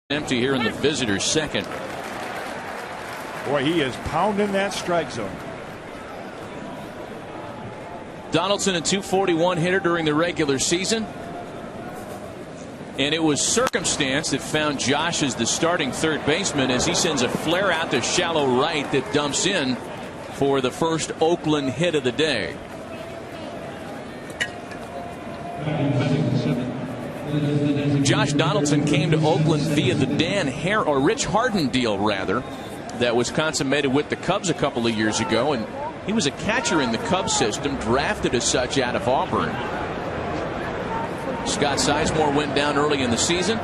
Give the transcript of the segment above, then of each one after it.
Empty here in the visitor's second. Boy, he is pounding that strike zone. Donaldson, a .241 hitter during the regular season. And it was circumstance that found Josh as the starting third baseman as he sends a flare out to shallow right that dumps in for the first Oakland hit of the day. Josh Donaldson came to Oakland via the Rich Harden deal, rather, that was consummated with the Cubs a couple of years ago, and he was a catcher in the Cubs system, drafted as such out of Auburn. Scott Sizemore went down early in the season,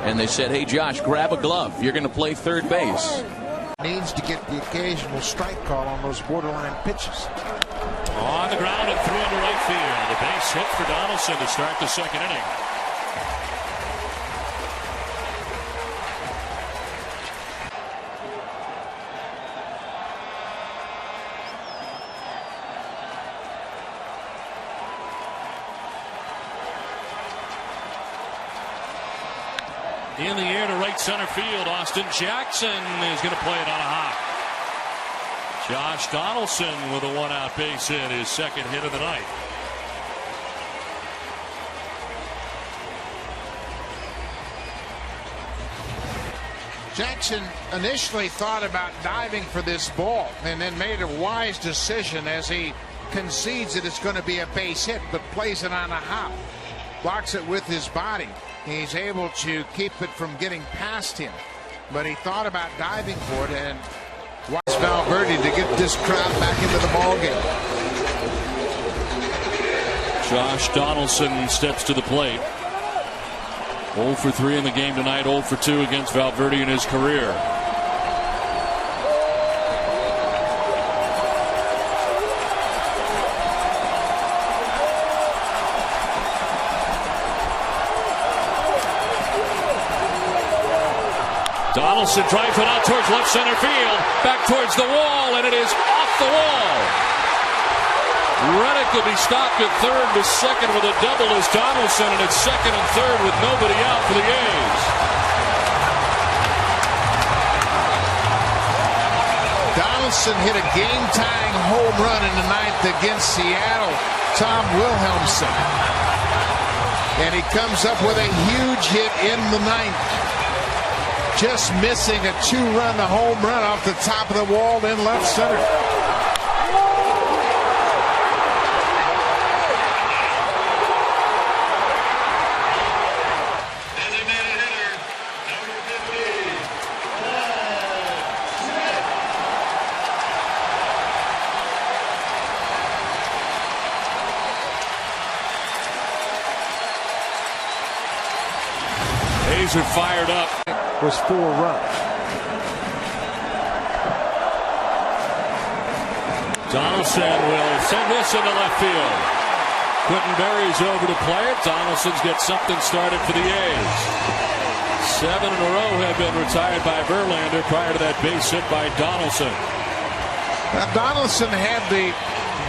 and they said, "Hey, Josh, grab a glove. You're going to play third base." Needs to get the occasional strike call on those borderline pitches. On the ground and through into right field. The base hit for Donaldson to start the second inning. In the air to right center field. Austin Jackson is going to play it on a hop. Josh Donaldson with a one-out base hit, his second hit of the night. Jackson initially thought about diving for this ball and then made a wise decision as he concedes that it's going to be a base hit, but plays it on a hop. Blocks it with his body. He's able to keep it from getting past him, but he thought about diving for it and watched Valverde to get this crowd back into the ball game. Josh Donaldson steps to the plate. 0 for 3 in the game tonight, 0 for 2 against Valverde in his career. Donaldson drives it out towards left center field, back towards the wall, and it is off the wall. Reddick will be stopped at third to second with a double as Donaldson, and it's second and third with nobody out for the A's. Donaldson hit a game-tying home run in the ninth against Seattle, Tom Wilhelmsen. And he comes up with a huge hit in the ninth. Just missing a two-run home run off the top of the wall in left center. Designated hitter, number 50. A's are fired up. Was 4 runs. Donaldson will send this into left field. Quentin Berry's over to play it. Donaldson's got something started for the A's. 7 in a row have been retired by Verlander prior to that base hit by Donaldson. Now, Donaldson had the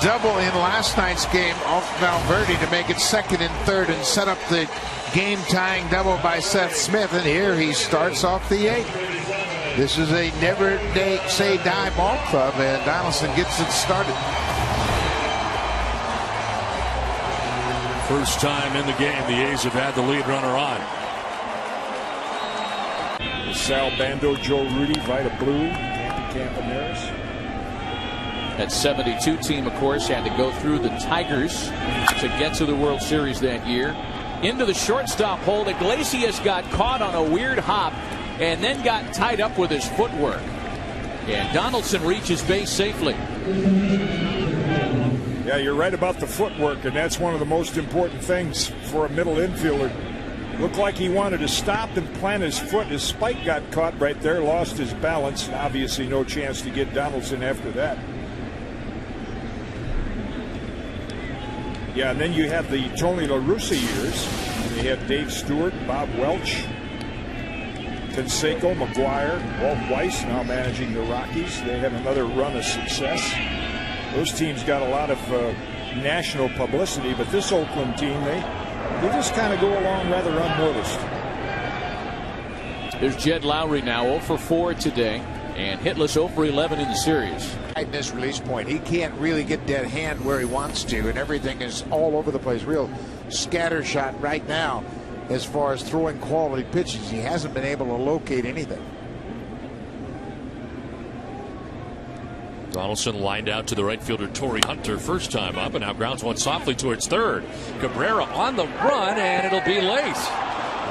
double in last night's game off Valverde to make it second and third and set up the game-tying double by Seth Smith, and here he starts off the 8th. This is a never-say-die ball club, and Donaldson gets it started. First time in the game the A's have had the lead runner on. Sal Bando, Joe Rudy, Vida Blue, Andy Campaneris. That 72 team, of course, had to go through the Tigers to get to the World Series that year. Into the shortstop hole. Iglesias got caught on a weird hop and then got tied up with his footwork. And Donaldson reaches base safely. Yeah, you're right about the footwork, and that's one of the most important things for a middle infielder. Looked like he wanted to stop and plant his foot. His spike got caught right there, lost his balance. Obviously no chance to get Donaldson after that. Yeah, and then you have the Tony La Russa years. They had Dave Stewart, Bob Welch, Canseco, McGuire, Walt Weiss now managing the Rockies. They had another run of success. Those teams got a lot of national publicity, but this Oakland team, they just kind of go along rather unnoticed. There's Jed Lowry now 0 for 4 today and hitless 0 for 11 in the series. At this release point, he can't really get that hand where he wants to, and everything is all over the place. Real scatter shot right now as far as throwing quality pitches. He hasn't been able to locate anything. Donaldson lined out to the right fielder Torrey Hunter first time up, and now grounds one softly towards third. Cabrera on the run, and it'll be late.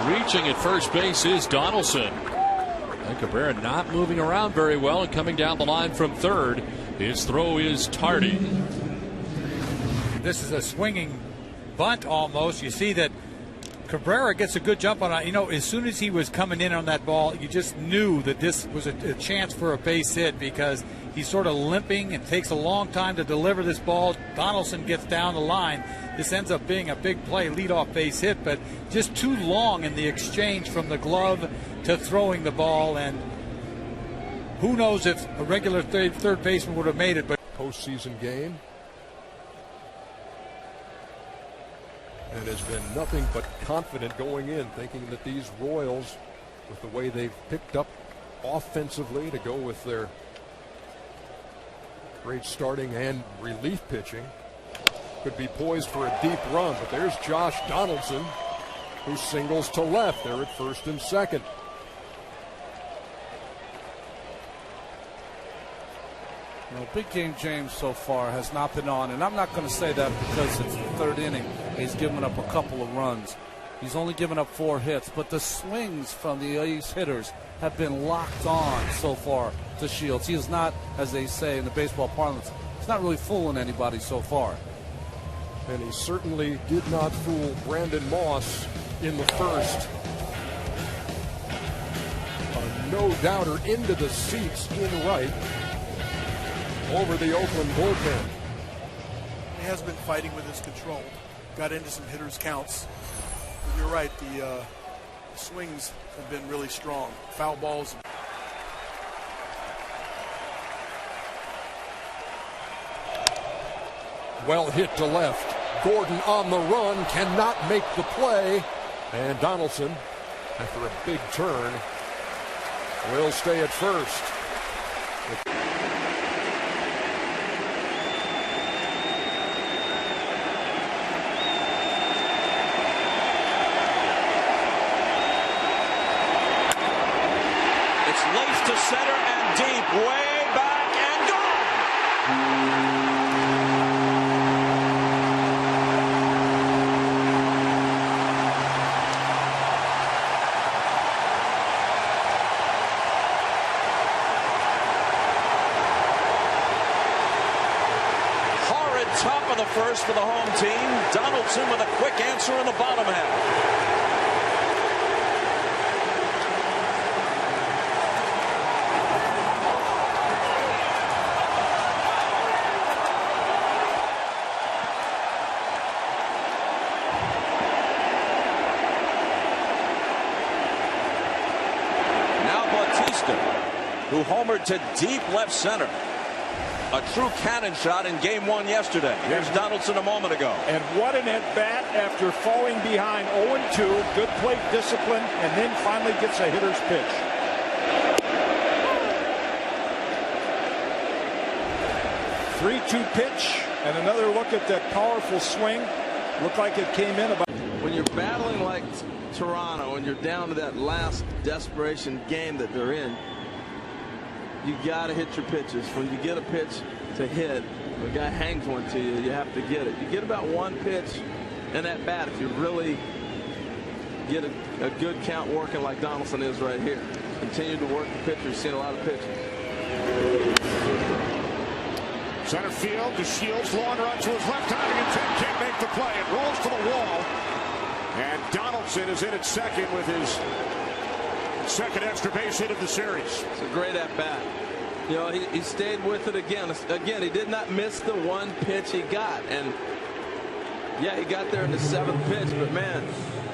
Reaching at first base is Donaldson. And Cabrera not moving around very well and coming down the line from third. His throw is tardy. This is a swinging bunt almost. You see that Cabrera gets a good jump on it. You know, as soon as he was coming in on that ball, you just knew that this was a chance for a base hit because he's sort of limping and takes a long time to deliver this ball. Donaldson gets down the line. This ends up being a big play, leadoff base hit, but just too long in the exchange from the glove to throwing the ball. And who knows if a regular third baseman would have made it. But postseason game. And has been nothing but confident going in, thinking that these Royals, with the way they've picked up offensively to go with their great starting and relief pitching, could be poised for a deep run. But there's Josh Donaldson, who singles to left. They're at first and second. Big game James so far has not been on, and I'm not going to say that because it's the third inning. He's given up a couple of runs. He's only given up 4 hits, but the swings from the ace hitters have been locked on so far to Shields. He is not, as they say in the baseball parlance, he's not really fooling anybody so far. And he certainly did not fool Brandon Moss in the first. A no-doubter into the seats in right over the Oakland bullpen. He has been fighting with his control. Got into some hitters' counts. But you're right, the swings have been really strong. Foul balls. Well hit to left. Gordon on the run, cannot make the play. And Donaldson, after a big turn, will stay at first. Laced to center and deep, way back and gone. Horrid top of the first for the home team. Donaldson with a quick answer in the bottom half. Who homered to deep left center. A true cannon shot in game 1 yesterday. Here's Donaldson a moment ago. And what an at-bat after falling behind 0-2. Good plate discipline, and then finally gets a hitter's pitch. "3-2 pitch, and another look at that powerful swing. Looked like it came in about. When you're battling like Toronto and you're down to that last desperation game that they're in, you got to hit your pitches. When you get a pitch to hit, the guy hangs one to you, you have to get it. You get about 1 pitch in that bat if you really get a good count working like Donaldson is right here. Continue to work the pitcher. You've seen a lot of pitching. Center field to Shields. Long run to his left. Timing intent. Can't make the play. It rolls to the wall. And Donaldson is in at second with his second extra base hit of the series. It's a great at bat. You know, he stayed with it again. Again, he did not miss the 1 pitch he got. And yeah, he got there in the 7th pitch, but man,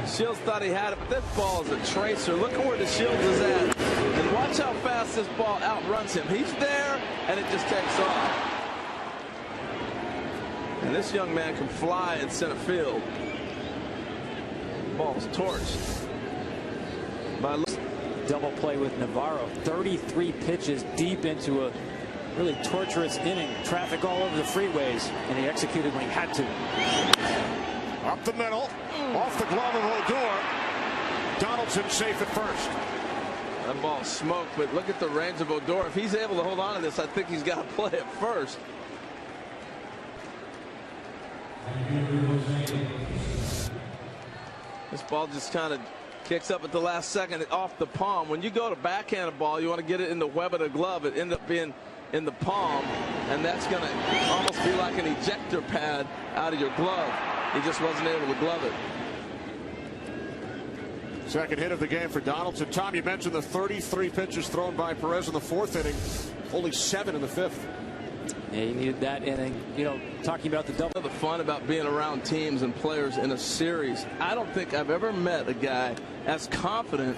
Shields thought he had it, but this ball is a tracer. Look at where the Shields is at. And watch how fast this ball outruns him. He's there, and it just takes off. And this young man can fly in center field. Ball's torched. double play with Navarro. 33 pitches deep into a really torturous inning. Traffic all over the freeways, and he executed when he had to. Up the middle, off the glove of Odor. Donaldson safe at first. That ball smoked, but look at the range of Odor. If he's able to hold on to this, I think he's got to play at first. This ball just kind of kicks up at the last second off the palm. When you go to backhand a ball, you want to get it in the web of the glove. It ended up being in the palm, and that's going to almost be like an ejector pad out of your glove. He just wasn't able to glove it. Second hit of the game for Donaldson. Tom, you mentioned the 33 pitches thrown by Perez in the fourth inning. Only 7 in the fifth. Yeah, he needed that inning. You know, talking about the double. The fun about being around teams and players in a series. I don't think I've ever met a guy as confident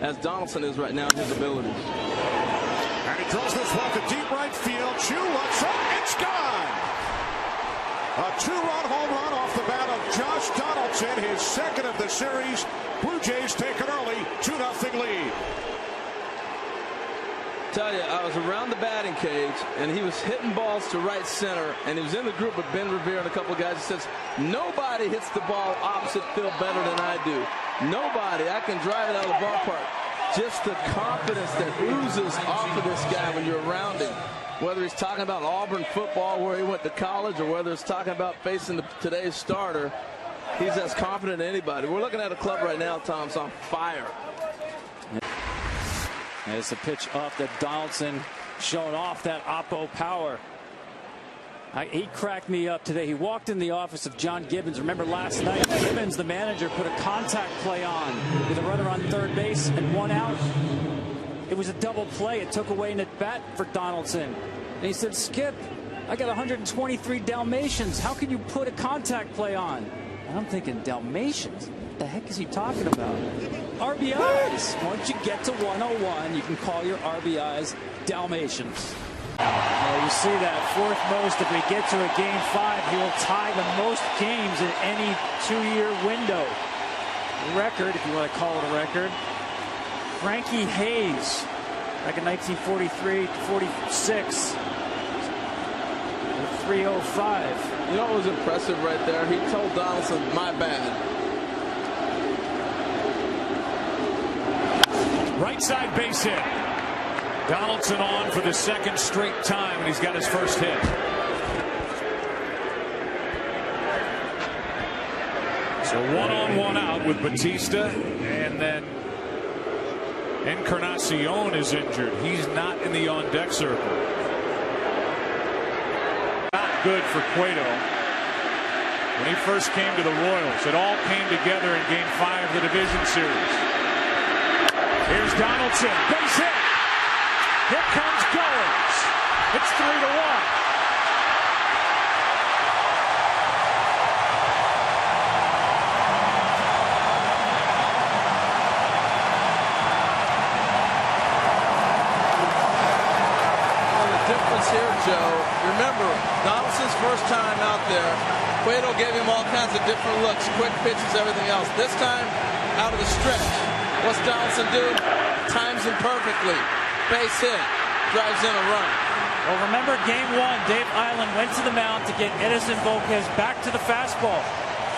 as Donaldson is right now in his abilities. And he throws this one to deep right field. Chu looks up. It's gone. A 2-run home run off the bat of Josh Donaldson, his second of the series. Blue Jays take an early 2-0 lead. Tell you, I was around the batting cage, and he was hitting balls to right center, and he was in the group with Ben Revere and a couple of guys. He says, nobody hits the ball opposite field better than I do. Nobody. I can drive it out of the ballpark. Just the confidence that oozes off of this guy when you're around him. Whether he's talking about Auburn football where he went to college, or whether it's talking about facing today's starter, he's as confident as anybody. We're looking at a club right now, Tom's on fire. It's a pitch up that Donaldson showing off that oppo power. He cracked me up today. He walked in the office of John Gibbons. Remember last night, Gibbons, the manager, put a contact play on with a runner on third base and 1 out. It was a double play. It took away an at-bat for Donaldson. And he said, Skip, I got 123 Dalmatians. How can you put a contact play on? And I'm thinking, Dalmatians? What the heck is he talking about? RBIs. Once you get to 101, you can call your RBIs Dalmatians. You see that fourth most. If we get to a game 5, he will tie the most games in any 2-year window. Record, if you want to call it a record. Frankie Hayes, back in 1943 to 46. 305. You know what was impressive right there? He told Donaldson, my bad. Right side base hit. Donaldson on for the second straight time, and he's got his first hit. So 1 on 1 out with Batista, and then Encarnacion is injured. He's not in the on-deck circle. Not good for Cueto. When he first came to the Royals, it all came together in Game 5 of the division series. Here's Donaldson, base hit. Here comes Goins. It's 3-1. Here, Joe. Remember, Donaldson's first time out there, Cueto gave him all kinds of different looks, quick pitches, everything else. This time, out of the stretch, what's Donaldson do? Times him perfectly. Base hit, drives in a run. Well, remember Game 1, Dave Island went to the mound to get Edison Volquez back to the fastball.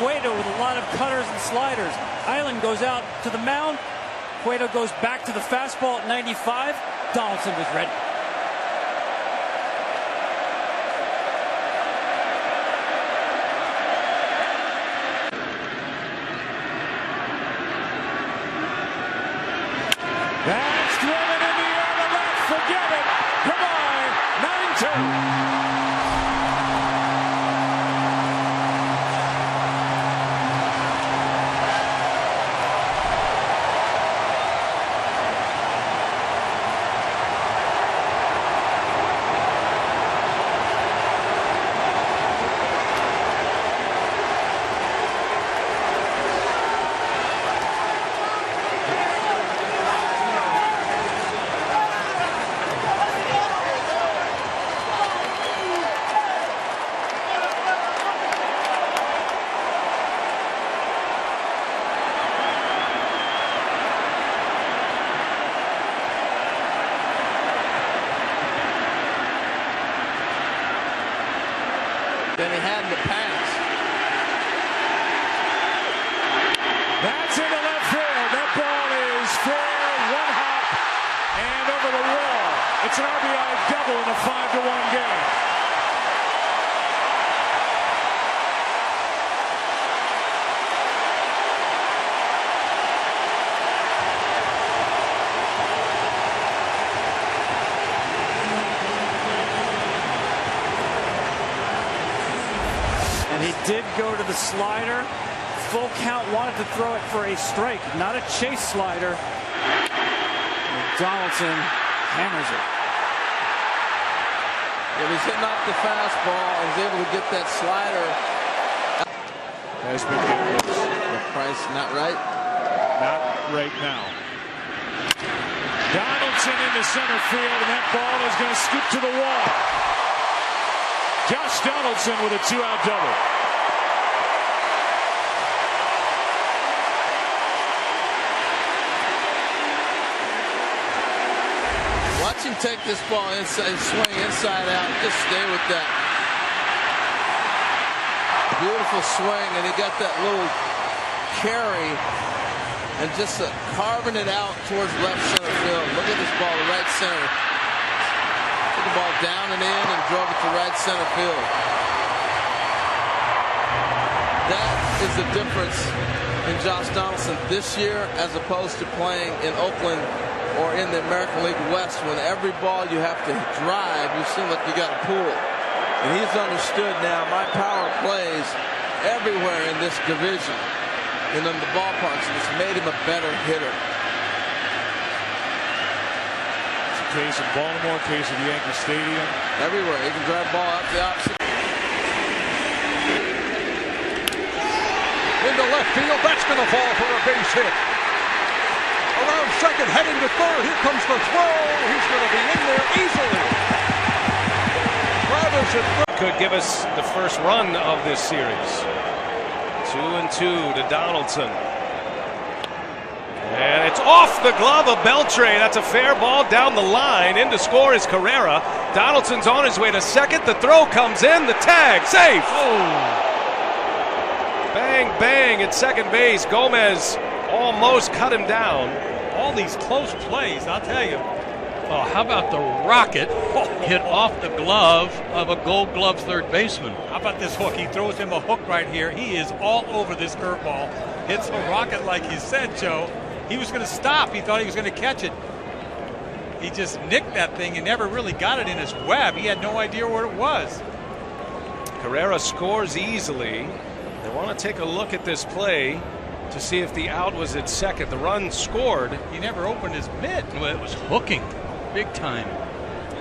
Cueto with a lot of cutters and sliders. Island goes out to the mound. Cueto goes back to the fastball at 95. Donaldson was ready. That's driven in the air to left. Forget it. Goodbye. 9-2. than he had in the past. That's into left field. That ball is fair, one hop, and over the wall. It's an RBI double in a 5-1 game. And he did go to the slider. Full count, wanted to throw it for a strike, not a chase slider. And Donaldson hammers it. If he's hitting off the fastball and is able to get that slider. Has been good. The price not right. Not right now. Donaldson into center field, and that ball is going to scoop to the wall. Josh Donaldson with a 2-out double. Watch him take this ball inside, swing inside out. Just stay with that. Beautiful swing, and he got that little carry and just carving it out towards left center field. Look at this ball to right center. Took the ball down and in and drove it to right center field. That is the difference in Josh Donaldson this year as opposed to playing in Oakland or in the American League West, when every ball you have to drive, you seem like you got to pull. And he's understood now my power plays everywhere in this division and in the ballparks, and it's made him a better hitter. It's a case of Baltimore, case of Yankee Stadium. Everywhere. He can drive the ball out the opposite. Into left field, that's going to fall for a base hit. Around second, heading to third. Here comes the throw. He's going to be in there easily. Travis could give us the first run of this series. 2-2 to Donaldson. And it's off the glove of Beltre. That's a fair ball down the line. In to score is Carrera. Donaldson's on his way to second. The throw comes in. The tag. Safe. Oh. Bang, bang at second base. Gomez almost cut him down. All these close plays, I'll tell you. Oh, how about the rocket hit off the glove of a Gold Glove third baseman? How about this hook? He throws him a hook right here. He is all over this curveball. Hits a rocket like you said, Joe. He was going to stop. He thought he was going to catch it. He just nicked that thing and never really got it in his web. He had no idea where it was. Carrera scores easily. They want to take a look at this play to see if the out was at second. The run scored. He never opened his mitt. Well, it was hooking big time.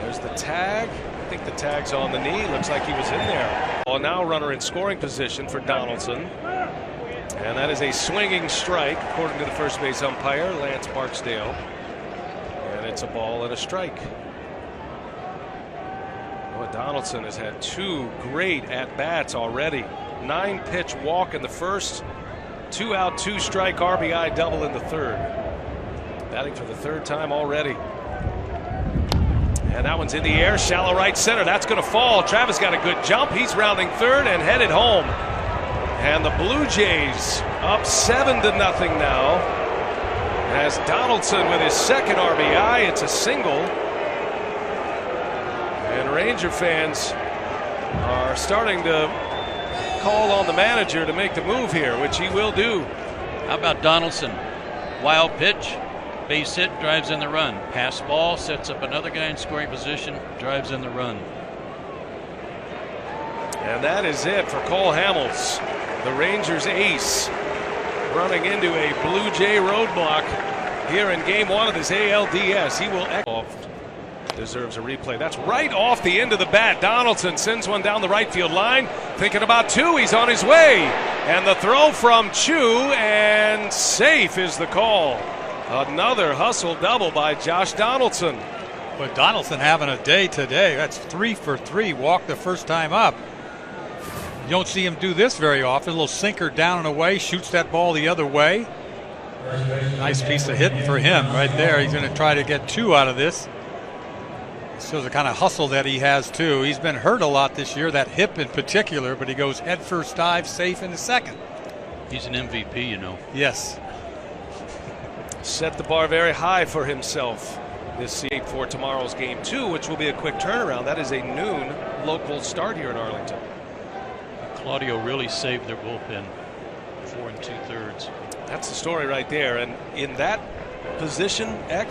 There's the tag. I think the tag's on the knee. Looks like he was in there. Well, now runner in scoring position for Donaldson. And that is a swinging strike, according to the first base umpire, Lance Barksdale. And it's a ball and a strike. Well, Donaldson has had 2 great at-bats already. 9-pitch walk in the first. 2-out, 2-strike RBI double in the third. Batting for the third time already. And that one's in the air, shallow right center. That's going to fall. Travis got a good jump. He's rounding third and headed home. And the Blue Jays up 7-0 now. As Donaldson with his second RBI. It's a single. And Ranger fans are starting to call on the manager to make the move here, which he will do. How about Donaldson? Wild pitch, base hit, drives in the run. Pass ball, sets up another guy in scoring position, drives in the run. And that is it for Cole Hamels, the Rangers ace, running into a Blue Jay roadblock here in game 1 of this ALDS. He will deserves a replay. That's right off the end of the bat. Donaldson sends one down the right field line. Thinking about 2. He's on his way. And the throw from Chu, and safe is the call. Another hustle double by Josh Donaldson. But Donaldson having a day today. That's 3 for 3. Walked the first time up. You don't see him do this very often. A little sinker down and away. Shoots that ball the other way. Nice piece of hitting for him right there. He's going to try to get 2 out of this. shows the kind of hustle that he has, too. He's been hurt a lot this year, that hip in particular, but he goes head first dive, safe in the second. He's an MVP, you know. Yes. Set the bar very high for himself this season for tomorrow's game 2, which will be a quick turnaround. That is a noon local start here in Arlington. Claudio really saved their bullpen, 4 2/3. That's the story right there. And in that position, Eck,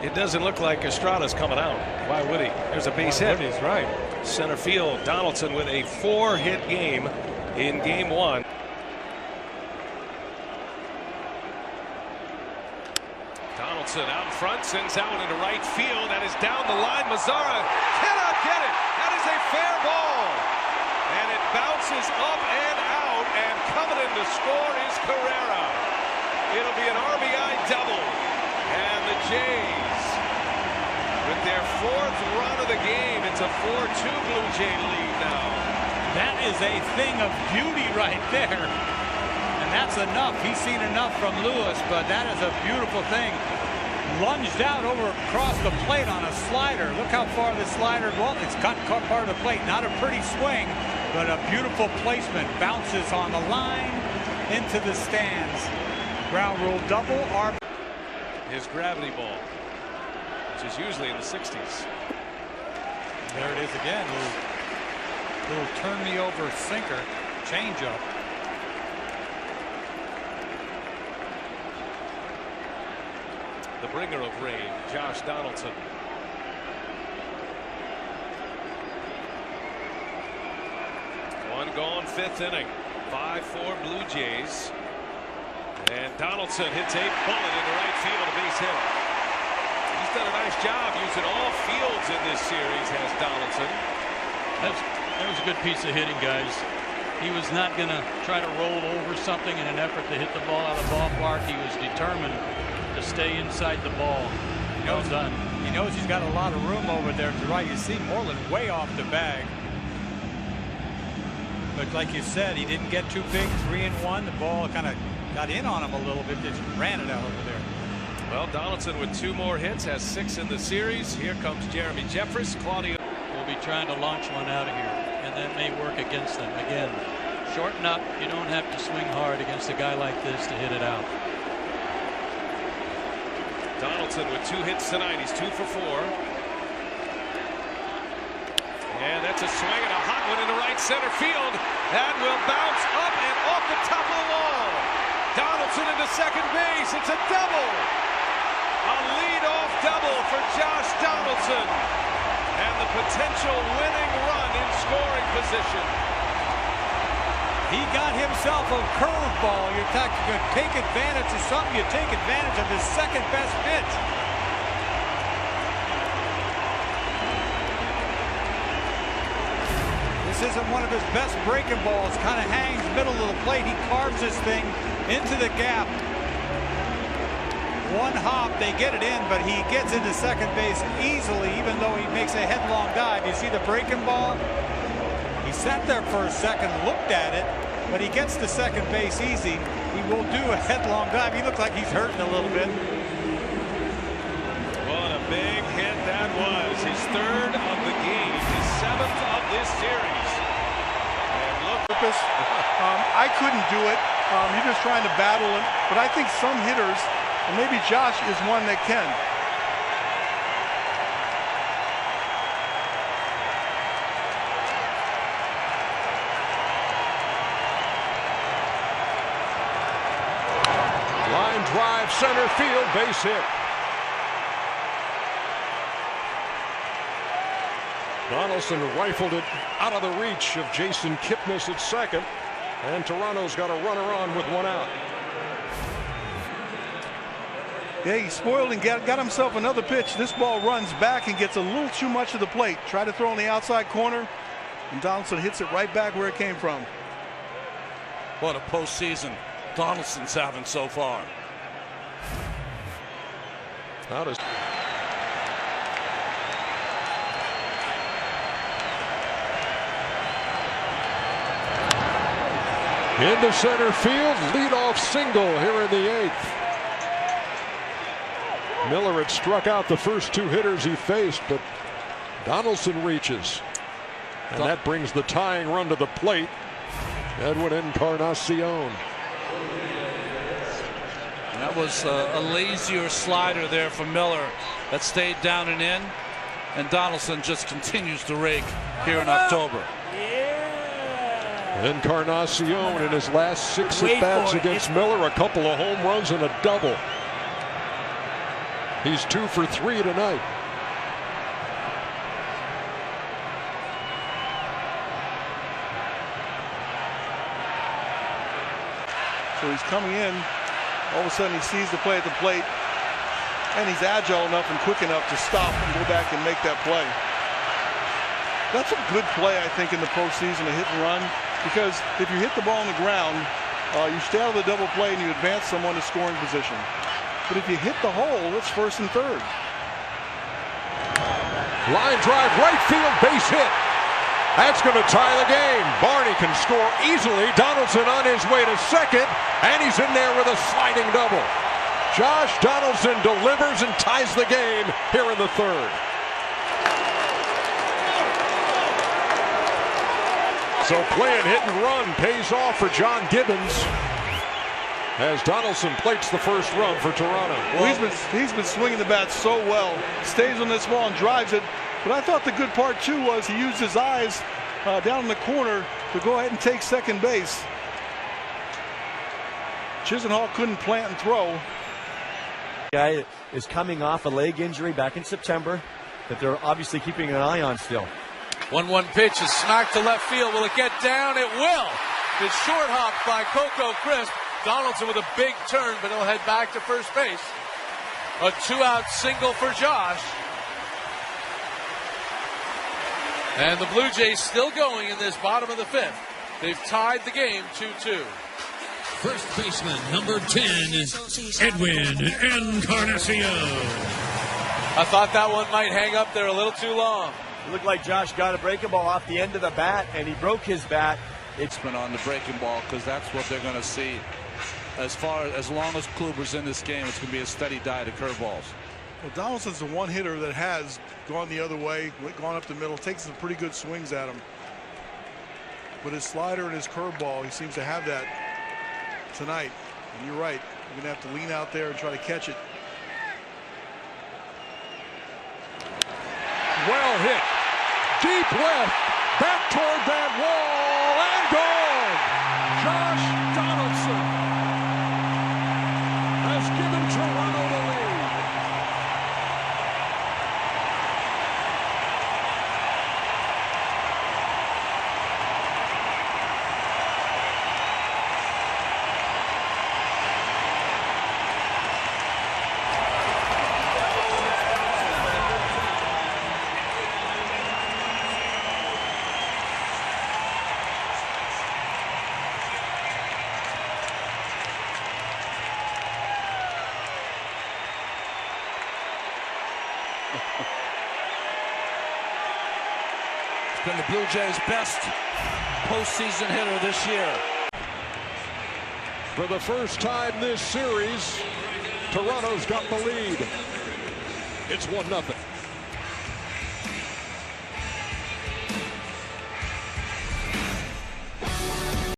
it doesn't look like Estrada's coming out. Why would he? There's a base hit. He's right. Center field, Donaldson with a 4-hit game in game 1. Donaldson out in front, sends out into right field. That is down the line. Mazzara cannot get it. That is a fair ball. And it bounces up and out. And coming in to score is Carrera. It'll be an RBI double. And the Jays, with their 4th run of the game, it's a 4-2 Blue Jay lead now. That is a thing of beauty right there. And that's enough. He's seen enough from Lewis, but that is a beautiful thing. Lunged out over across the plate on a slider. Look how far the slider, well, it's caught part of the plate. Not a pretty swing, but a beautiful placement. Bounces on the line into the stands. Ground rule double. His gravity ball, which is usually in the 60s. There it is again. Little turn me over sinker, change up. The bringer of rain, Josh Donaldson. One gone, 5th inning. 5-4 Blue Jays. And Donaldson hits a bullet into right field, a base hit. He's done a nice job using all fields in this series, has Donaldson. That was a good piece of hitting, guys. He was not going to try to roll over something in an effort to hit the ball out of the ballpark. He was determined to stay inside the ball. Well done. He knows he's got a lot of room over there to the right. You see Moreland way off the bag. But like you said, he didn't get too big. 3-1. The ball kind of got in on him a little bit. Just ran it out over there. Well, Donaldson with 2 more hits, has 6 in the series. Here comes Jeremy Jeffress. Claudio will be trying to launch one out of here, and that may work against them. Again, shorten up. You don't have to swing hard against a guy like this to hit it out. Donaldson with 2 hits tonight. He's 2 for 4. And that's a swing and a hot one into right center field. That will bounce up and off the top of the wall. Donaldson into second base. It's a double. A leadoff double for Josh Donaldson. And the potential winning run in scoring position. He got himself a curveball. You're going to take advantage of something. You take advantage of his second best pitch. This isn't one of his best breaking balls. Kind of hangs middle of the plate. He carves this thing into the gap. One hop, they get it in, but he gets into second base easily, even though he makes a headlong dive. You see the breaking ball? He sat there for a second, looked at it, but he gets to second base easy. He will do a headlong dive. He looks like he's hurting a little bit. What a big hit that was. His 3rd of the game, his 7th of this series. And look. I couldn't do it. You're just trying to battle him. But I think some hitters, and maybe Josh is one that can. Line drive, center field, base hit. Donaldson rifled it out of the reach of Jason Kipnis at second, and Toronto's got a runner on with 1 out. Yeah, he spoiled and got himself another pitch. This ball runs back and gets a little too much of the plate. Try to throw on the outside corner, and Donaldson hits it right back where it came from. What a postseason Donaldson's having so far. How does into center field, leadoff single here in the 8th. Miller had struck out the first 2 hitters he faced, but Donaldson reaches. And that brings the tying run to the plate. Edwin Encarnacion. That was a lazier slider there for Miller that stayed down and in. And Donaldson just continues to rake here in October. Encarnacion in his last 6 at-bats against Miller, a couple of home runs and a double. He's 2 for 3 tonight. So he's coming in. All of a sudden he sees the play at the plate. And he's agile enough and quick enough to stop and go back and make that play. That's a good play, I think, in the postseason, a hit and run. Because if you hit the ball on the ground, you stay out of the double play and you advance someone to scoring position. But if you hit the hole, it's first and third. Line drive, right field, base hit. That's going to tie the game. Barney can score easily. Donaldson on his way to second, and he's in there with a sliding double. Josh Donaldson delivers and ties the game here in the third. So playing hit and run pays off for John Gibbons as Donaldson plates the first run for Toronto. Well, he's been swinging the bat so well. Stays on this ball and drives it. But I thought the good part, too, was he used his eyes down in the corner to go ahead and take second base. Chisenhall couldn't plant and throw. Guy is coming off a leg injury back in September that they're obviously keeping an eye on still. 1-1 pitch is smacked to left field. Will it get down? It will. It's short hopped by Coco Crisp. Donaldson with a big turn, but he'll head back to first base. A 2-out single for Josh. And the Blue Jays still going in this bottom of the 5th. They've tied the game 2-2. First baseman, number 10, is Edwin Encarnacion. I thought that one might hang up there a little too long. It looked like Josh got a breaking ball off the end of the bat, and he broke his bat. It's been on the breaking ball because that's what they're going to see. As long as Kluber's in this game, it's going to be a steady diet of curveballs. Well, Donaldson's the one hitter that has gone the other way, gone up the middle, takes some pretty good swings at him. But his slider and his curveball, he seems to have that tonight. And you're right, you're going to have to lean out there and try to catch it. Well hit. Deep left. Back toward that wall and gone. Josh Donaldson has given Toronto the lead. It's been the Blue Jays' best postseason hitter this year. For the first time this series, Toronto's got the lead. It's 1-0.